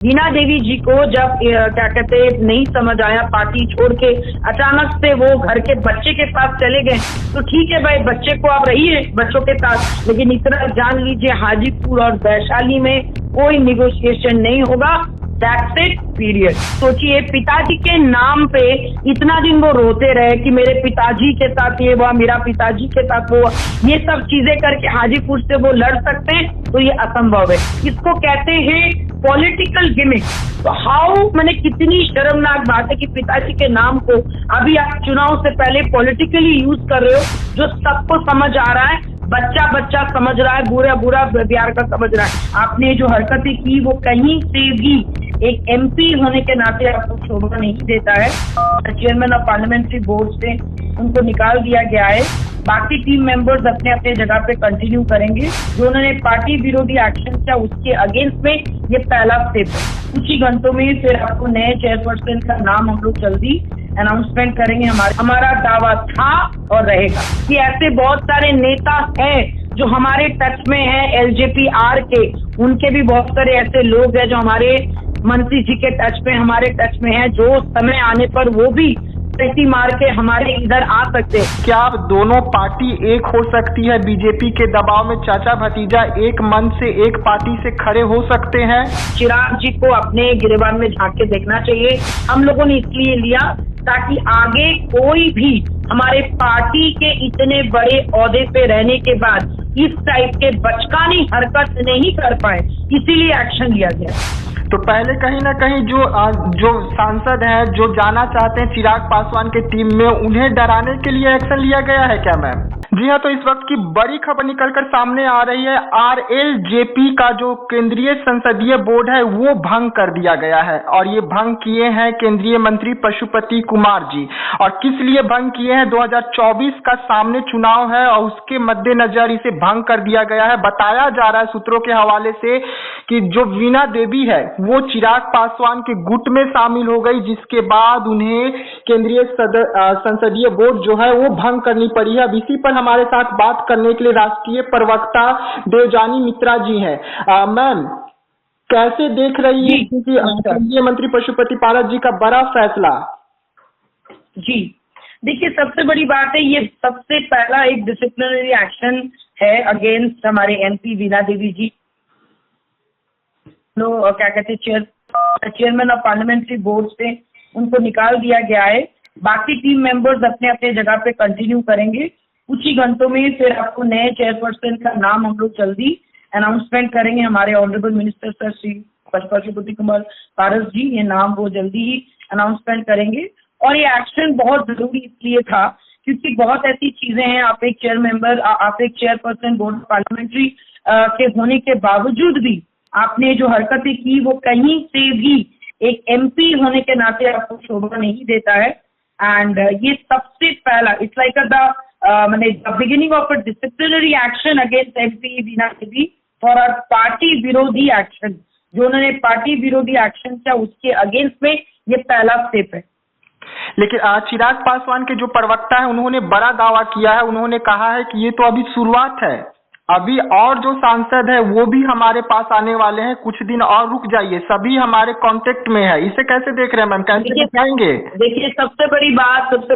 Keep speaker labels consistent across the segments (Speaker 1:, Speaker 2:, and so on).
Speaker 1: वीणा देवी जी को जब क्या कहते नहीं समझ आया, पार्टी छोड़ के अचानक से वो घर के बच्चे के पास चले गए, तो ठीक है भाई, बच्चे को आप रहिए बच्चों के साथ, लेकिन इतना जान लीजिए हाजीपुर और वैशाली में कोई निगोशिएशन नहीं होगा। That's it, period. सोचिए, पिताजी के नाम पे इतना दिन वो रोते रहे कि मेरे पिताजी के साथ ये हुआ, मेरा पिताजी के साथ वो हुआ, ये सब चीजें करके हाजीपुर से वो लड़ सकते हैं, तो ये असंभव है। इसको कहते हैं पॉलिटिकल गिमिक। तो हाउ, मैंने कितनी शर्मनाक बात है कि पिताजी के नाम को अभी आप चुनाव से पहले पॉलिटिकली यूज कर रहे हो, जो सबको समझ आ रहा है, बच्चा बच्चा समझ रहा है, बुरा बुरा बिहार का समझ रहा है। आपने जो हरकतें की वो कहीं से भी एक एमपी होने के नाते आपको शोभा नहीं देता है। चेयरमैन ऑफ पार्लियामेंट्री बोर्ड से उनको निकाल दिया गया है। बाकी टीम मेंबर्स अपने अपने जगह पे कंटिन्यू करेंगे। जो उन्होंने पार्टी विरोधी एक्शन किया उसके अगेंस्ट में ये पहला स्टेप है। कुछ ही घंटों में फिर आपको नए चेयरपर्सन का नाम हम लोग जल्दी अनाउंसमेंट करेंगे। हमारा दावा था और रहेगा कि ऐसे बहुत सारे नेता हैं जो हमारे टच में हैं, एलजेपीआर के, उनके भी बहुत सारे ऐसे लोग हैं जो हमारे मंत्री जी के टच में, हमारे टच में है, जो समय आने पर वो भी पैसी मार के हमारे इधर आ सकते हैं।
Speaker 2: क्या अब दोनों पार्टी एक हो सकती है? बीजेपी के दबाव में चाचा भतीजा एक मन से एक पार्टी से खड़े हो सकते हैं?
Speaker 1: चिराग जी को अपने गिरेबान में झांक के देखना चाहिए। हम लोगों ने इसलिए लिया ताकि आगे कोई भी हमारे पार्टी के इतने बड़े ओहदे पे रहने के बाद इस टाइप के बचकानी हरकत नहीं कर पाए, इसीलिए एक्शन लिया गया।
Speaker 2: तो पहले कहीं ना कहीं जो सांसद हैं, जो जाना चाहते हैं चिराग पासवान के टीम में, उन्हें डराने के लिए एक्शन लिया गया है क्या मैम? जी हाँ, तो इस वक्त की बड़ी खबर निकलकर सामने आ रही है। आरएलजेपी का जो केंद्रीय संसदीय बोर्ड है वो भंग कर दिया गया है, और ये भंग किए हैं केंद्रीय मंत्री पशुपति कुमार जी। और किस लिए भंग किए हैं? 2024 का सामने चुनाव है और उसके मद्देनजर इसे भंग कर दिया गया है। बताया जा रहा है सूत्रों के हवाले से कि जो वीणा देवी है वो चिराग पासवान के गुट में शामिल हो गई, जिसके बाद उन्हें केंद्रीय संसदीय बोर्ड जो है वो भंग करनी पड़ी है। अब इसी पर हमारे साथ बात करने के लिए राष्ट्रीय प्रवक्ता देवजानी मित्रा जी हैं। मैम, कैसे देख रही है क्योंकि केंद्रीय मंत्री पशुपति पारस जी का बड़ा फैसला?
Speaker 1: जी देखिए, सबसे बड़ी बात है, ये सबसे पहला एक डिसिप्लिनरी एक्शन है अगेंस्ट हमारे एमपी वीणा देवी जी। क्या कहते हैं, चेयरमैन ऑफ पार्लियामेंट्री बोर्ड से उनको निकाल दिया गया है। बाकी टीम मेंबर्स अपने अपने जगह पे कंटिन्यू करेंगे। कुछ ही घंटों में फिर आपको नए चेयरपर्सन का नाम हम लोग जल्दी अनाउंसमेंट करेंगे। हमारे honourable minister sir Shri Pashupati Kumar Paras ji, ये नाम वो जल्दी ही अनाउंसमेंट करेंगे। और ये एक्शन बहुत जरूरी इसलिए था क्योंकि बहुत ऐसी चीजें हैं, आप एक चेयरपर्सन बोर्ड पार्लियामेंट्री के होने के बावजूद भी आपने जो हरकतें की वो कहीं से भी एक एमपी होने के नाते आपको शोभा नहीं देता है। एंड ये सबसे पहला, it's like the beginning of a disciplinary action against MP Veena Devi for a party विरोधी एक्शन। जो उन्होंने पार्टी विरोधी एक्शन किया उसके अगेंस्ट में ये पहला स्टेप है।
Speaker 2: लेकिन चिराग पासवान के जो प्रवक्ता है उन्होंने बड़ा दावा किया है। उन्होंने कहा है कि ये तो अभी शुरुआत है, अभी और जो सांसद है वो भी हमारे पास आने वाले हैं, कुछ दिन और रुक जाइए, सभी हमारे कांटेक्ट में है। इसे कैसे देख रहे हैं मैम, कैसे दिखाएंगे?
Speaker 1: देखिए, सबसे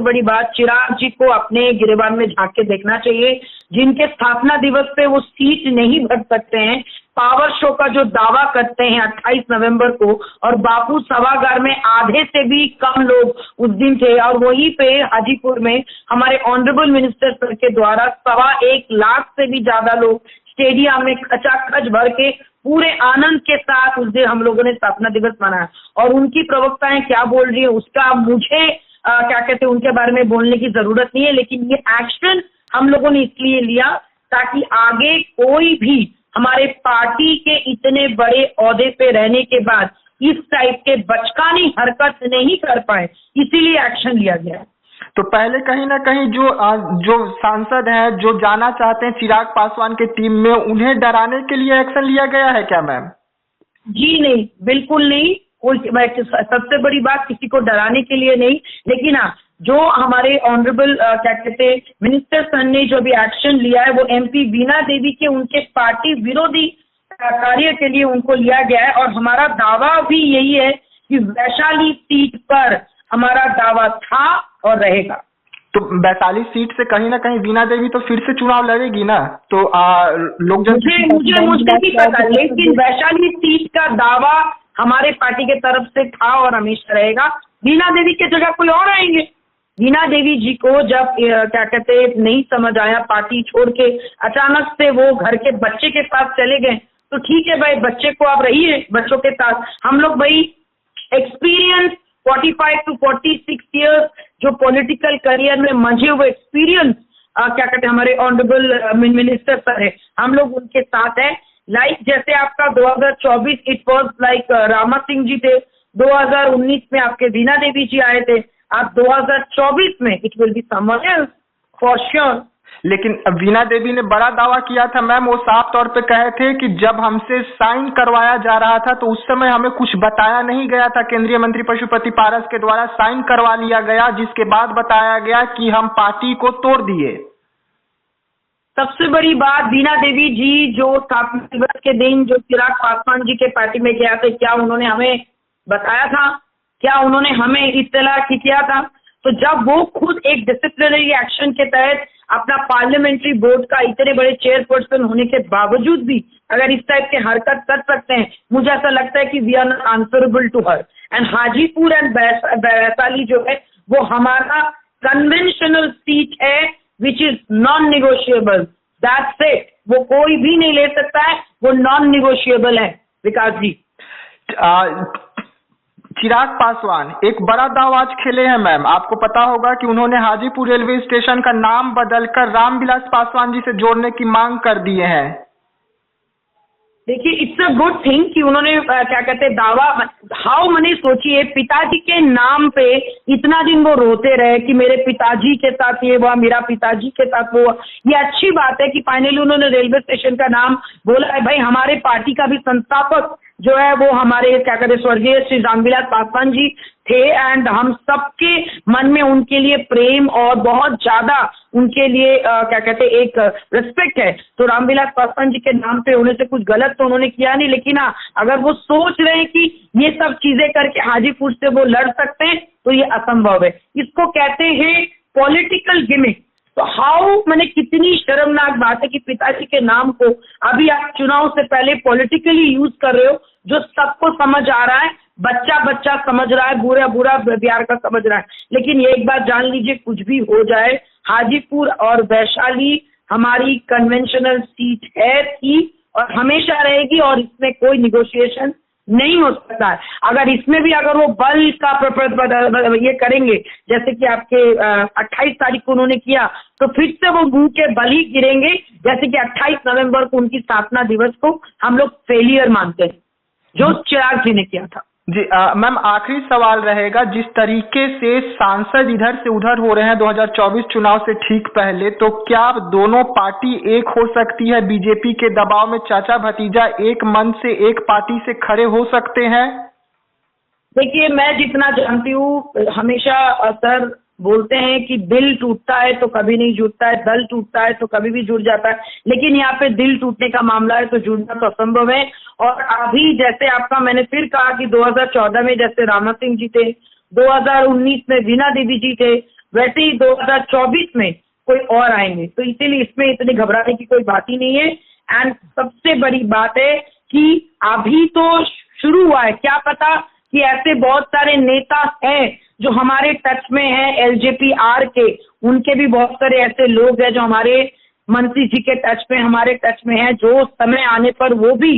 Speaker 1: बड़ी बात चिराग जी को अपने गिरेबान में झांक के देखना चाहिए। जिनके स्थापना दिवस पे वो सीट नहीं भर सकते हैं, पावर शो का जो दावा करते हैं 28 नवंबर को, और बापू सभागार में आधे से भी कम लोग उस दिन थे, और वहीं पे हाजीपुर में हमारे ऑनरेबल मिनिस्टर सर के द्वारा 1.25 लाख से भी ज्यादा लोग स्टेडियम में खचाखच भर के पूरे आनंद के साथ उस दिन हम लोगों ने स्थापना दिवस मनाया। और उनकी प्रवक्ताएं क्या बोल रही है उसका मुझे क्या कहते हैं उनके बारे में बोलने की जरूरत नहीं है, लेकिन ये एक्शन हम लोगों ने इसलिए लिया ताकि आगे कोई भी हमारे पार्टी के इतने बड़े ओहदे पे रहने के बाद इस टाइप के बचकानी हरकत नहीं कर पाए, इसीलिए एक्शन लिया गया।
Speaker 2: तो पहले कहीं ना कहीं जो सांसद हैं, जो जाना चाहते हैं चिराग पासवान के टीम में, उन्हें डराने के लिए एक्शन लिया गया है क्या मैम?
Speaker 1: जी नहीं, बिल्कुल नहीं। सबसे बड़ी बात, किसी को डराने के लिए नहीं, लेकिन हाँ, जो हमारे ऑनरेबल क्या कहते हैं मिनिस्टर सर ने जो भी एक्शन लिया है वो एमपी वीणा देवी के उनके पार्टी विरोधी कार्य के लिए उनको लिया गया है। और हमारा दावा भी यही है कि वैशाली सीट पर हमारा दावा था और रहेगा।
Speaker 2: तो वैशाली सीट से कहीं ना कहीं वीणा देवी तो फिर से चुनाव लड़ेगी ना, तो लोग
Speaker 1: मुझे भी पता, लेकिन वैशाली सीट का दावा हमारे पार्टी के तरफ से था और हमेशा रहेगा। वीणा देवी की जगह कोई और आएंगे। वीणा देवी जी को जब क्या कहते नहीं समझ आया, पार्टी छोड़ के अचानक से वो घर के बच्चे के साथ चले गए, तो ठीक है भाई, बच्चे को आप रहिए बच्चों के साथ। हम लोग भाई एक्सपीरियंस 45 to 46 ईयर्स जो पॉलिटिकल करियर में मंझे हुए एक्सपीरियंस क्या कहते हैं हमारे ऑनरेबल मिनिस्टर सर है, हम लोग उनके साथ है। लाइक जैसे आपका 2024 it was like Rama Singh ji थे, 2019 में आपके वीणा देवी जी आए थे, आप 2024 में it will be someone else for sure.
Speaker 2: लेकिन वीणा देवी ने बड़ा दावा किया था मैम, वो साफ तौर पे कहे थे कि जब हमसे साइन करवाया जा रहा था तो उस समय हमें कुछ बताया नहीं गया था, केंद्रीय मंत्री पशुपति पारस के द्वारा साइन करवा लिया गया, जिसके बाद बताया गया कि हम पार्टी को तोड़ दिए।
Speaker 1: सबसे बड़ी बात, वीणा देवी जी जो स्थापना दिवस के दिन जो चिराग पासवान जी के पार्टी में गया थे, क्या उन्होंने हमें बताया था? क्या उन्होंने हमें इत्तला किया था? तो जब वो खुद एक डिसिप्लिनरी एक्शन के तहत अपना पार्लियामेंट्री बोर्ड का इतने बड़े चेयरपर्सन होने के बावजूद भी अगर इस टाइप के हरकत कर सकते हैं, मुझे ऐसा लगता है कि we are not answerable to her. And Hajipur and Vaishali जो है वो हमारा कन्वेंशनल सीट है which is non negotiable, that's it. वो कोई भी नहीं ले सकता है, वो नॉन निगोशिएबल है। विकास जी,
Speaker 2: चिराग पासवान एक बड़ा दाव आज खेले हैं मैम, आपको पता होगा कि उन्होंने हाजीपुर रेलवे स्टेशन का नाम बदलकर रामविलास पासवान जी से जोड़ने की मांग कर दिए हैं।
Speaker 1: देखिए, इट्स अ गुड थिंग कि उन्होंने क्या कहते हैं दावा, हाउ मैंने सोचिए पिताजी के नाम पे इतना दिन वो रोते रहे कि मेरे पिताजी के साथ ये हुआ, मेरा पिताजी के साथ वो हुआ। ये अच्छी बात है कि फाइनली उन्होंने रेलवे स्टेशन का नाम बोला है। भाई हमारे पार्टी का भी संस्थापक जो है वो हमारे क्या कहते स्वर्गीय श्री रामविलास पासवान जी थे, एंड हम सबके मन में उनके लिए प्रेम और बहुत ज्यादा उनके लिए क्या कहते एक रिस्पेक्ट है। तो रामविलास पासवान जी के नाम पे होने से कुछ गलत तो उन्होंने किया नहीं, लेकिन हाँ, अगर वो सोच रहे हैं कि ये सब चीजें करके हाजीपुर से वो लड़ सकते हैं तो ये असंभव है। इसको कहते हैं पॉलिटिकल गिमिक। तो हाउ मैंने कितनी शर्मनाक बात है कि पिताजी के नाम को अभी आप चुनाव से पहले पॉलिटिकली यूज कर रहे हो, जो सबको समझ आ रहा है, बच्चा बच्चा समझ रहा है, बुरा बुरा बिहार का समझ रहा है। लेकिन ये एक बात जान लीजिए, कुछ भी हो जाए, हाजीपुर और वैशाली हमारी कन्वेंशनल सीट है, थी और हमेशा रहेगी, और इसमें कोई निगोशिएशन नहीं हो सकता है। अगर इसमें भी अगर वो बल का ये करेंगे जैसे कि आपके 28 तारीख को उन्होंने किया, तो फिर से वो मुंह के बल ही गिरेंगे, जैसे कि 28 नवंबर को उनकी स्थापना दिवस को हम लोग फेलियर मानते हैं, जो चिराग जी ने किया था।
Speaker 2: जी मैम, आखिरी सवाल रहेगा, जिस तरीके से सांसद इधर से उधर हो रहे हैं 2024 चुनाव से ठीक पहले, तो क्या दोनों पार्टी एक हो सकती है? बीजेपी के दबाव में चाचा भतीजा एक मन से एक पार्टी से खड़े हो सकते हैं?
Speaker 1: देखिए, मैं जितना जानती हूँ, हमेशा सर बोलते हैं कि दिल टूटता है तो कभी नहीं जुड़ता है, दल टूटता है तो कभी भी जुड़ जाता है, लेकिन यहाँ पे दिल टूटने का मामला है तो जुड़ना तो असंभव है। और अभी जैसे आपका मैंने फिर कहा कि 2014 में जैसे रामा सिंह जी थे, 2019 में वीणा देवी जी थे, वैसे ही 2024 में कोई और आएंगे, तो इसीलिए इसमें इतनी घबराने की कोई बात ही नहीं है। एंड सबसे बड़ी बात है कि अभी तो शुरू हुआ है, क्या पता कि ऐसे बहुत सारे नेता हैं जो हमारे टच में हैं, एलजेपीआर के, उनके भी बहुत सारे ऐसे लोग हैं जो हमारे मंत्री जी के टच में, हमारे टच में हैं, जो समय आने पर वो भी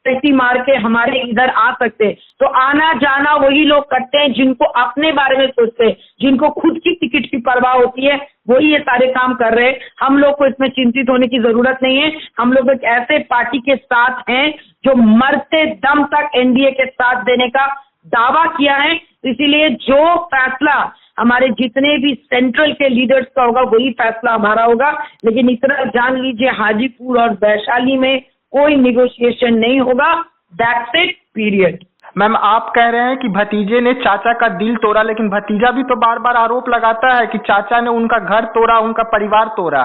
Speaker 1: पैसी मार के हमारे इधर आ सकते हैं। तो आना जाना वही लोग करते हैं जिनको अपने बारे में सोचते हैं, जिनको खुद की टिकट की परवाह होती है, वही ये सारे काम कर रहे हैं। हम लोग को इसमें चिंतित होने की जरूरत नहीं है। हम लोग एक ऐसे पार्टी के साथ हैं जो मरते दम तक एनडीए के साथ देने का दावा किया है, इसीलिए जो फैसला हमारे जितने भी सेंट्रल के लीडर्स का होगा वही फैसला हमारा होगा। लेकिन इतना जान लीजिए, हाजीपुर और वैशाली में कोई निगोशिएशन नहीं होगा, दैट्स इट, पीरियड।
Speaker 2: मैम, आप कह रहे हैं कि भतीजे ने चाचा का दिल तोड़ा, लेकिन भतीजा भी तो बार बार आरोप लगाता है कि चाचा ने उनका घर तोड़ा, उनका परिवार तोड़ा।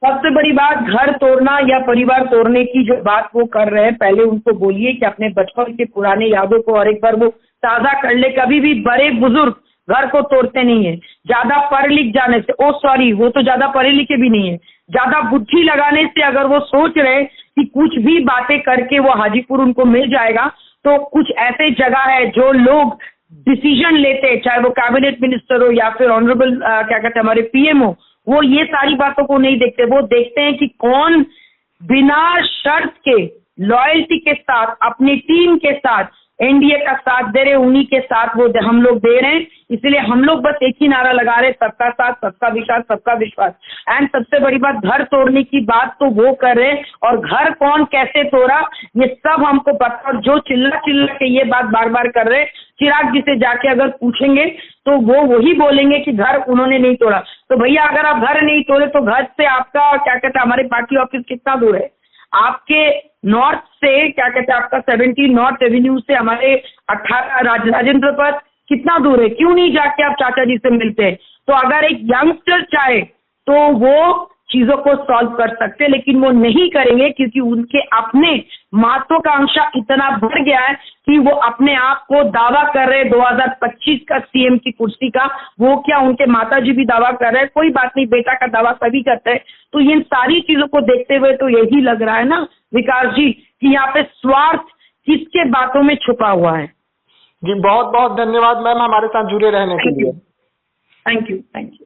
Speaker 1: सबसे बड़ी बात, घर तोड़ना या परिवार तोड़ने की जो बात वो कर रहे हैं, पहले उनको बोलिए कि अपने बचपन के पुराने यादों को और एक बार वो ताज़ा कर ले। कभी भी बड़े बुजुर्ग घर को तोड़ते नहीं है, ज्यादा पढ़ लिख जाने से। ओ सॉरी, वो तो ज्यादा पढ़े लिखे भी नहीं है, ज्यादा बुद्धि लगाने से अगर वो सोच रहे कि कुछ भी बातें करके वो हाजीपुर उनको मिल जाएगा, तो कुछ ऐसे जगह है जो लोग डिसीजन लेते हैं, चाहे वो कैबिनेट मिनिस्टर हो या फिर ऑनरेबल क्या कहते हैं हमारे पीएम हो, वो ये सारी बातों को नहीं देखते। वो देखते हैं कि कौन बिना शर्त के लॉयल्टी के साथ अपनी टीम के साथ एनडीए का साथ दे रहे, उन्हीं के साथ वो हम लोग दे रहे हैं। इसलिए हम लोग बस एक ही नारा लगा रहे, सबका साथ, सबका विश्वास, सबका विश्वास। एंड सबसे बड़ी बात, घर तोड़ने की बात तो वो कर रहे, और घर कौन कैसे तोड़ा ये सब हमको पता। और जो चिल्ला चिल्ला के ये बात बार बार कर रहे, चिराग जी से जाके अगर पूछेंगे तो वो वही बोलेंगे कि घर उन्होंने नहीं तोड़ा। तो भैया अगर आप घर नहीं तोड़े तो घर से आपका क्या कहते हैं हमारे पार्टी ऑफिस कितना दूर है? आपके नॉर्थ से क्या कहते हैं आपका 70 नॉर्थ एवेन्यू से हमारे 18 राजेंद्र पथ कितना दूर है? क्यों नहीं जाके आप चाचा जी से मिलते हैं? तो अगर एक यंगस्टर चाहे तो वो चीजों को सॉल्व कर सकते, लेकिन वो नहीं करेंगे क्योंकि उनके अपने महत्वाकांक्षा इतना बढ़ गया है कि वो अपने आप को दावा कर रहे 2025 का सीएम की कुर्सी का। वो क्या, उनके माताजी भी दावा कर रहे हैं। कोई बात नहीं, बेटा का दावा सभी करते हैं। तो इन सारी चीजों को देखते हुए तो यही लग रहा है ना विकास जी कि यहाँ पे स्वार्थ किसके बातों में छुपा हुआ है।
Speaker 2: जी बहुत बहुत धन्यवाद मैम हमारे साथ जुड़े रहने के लिए।
Speaker 1: Thank you.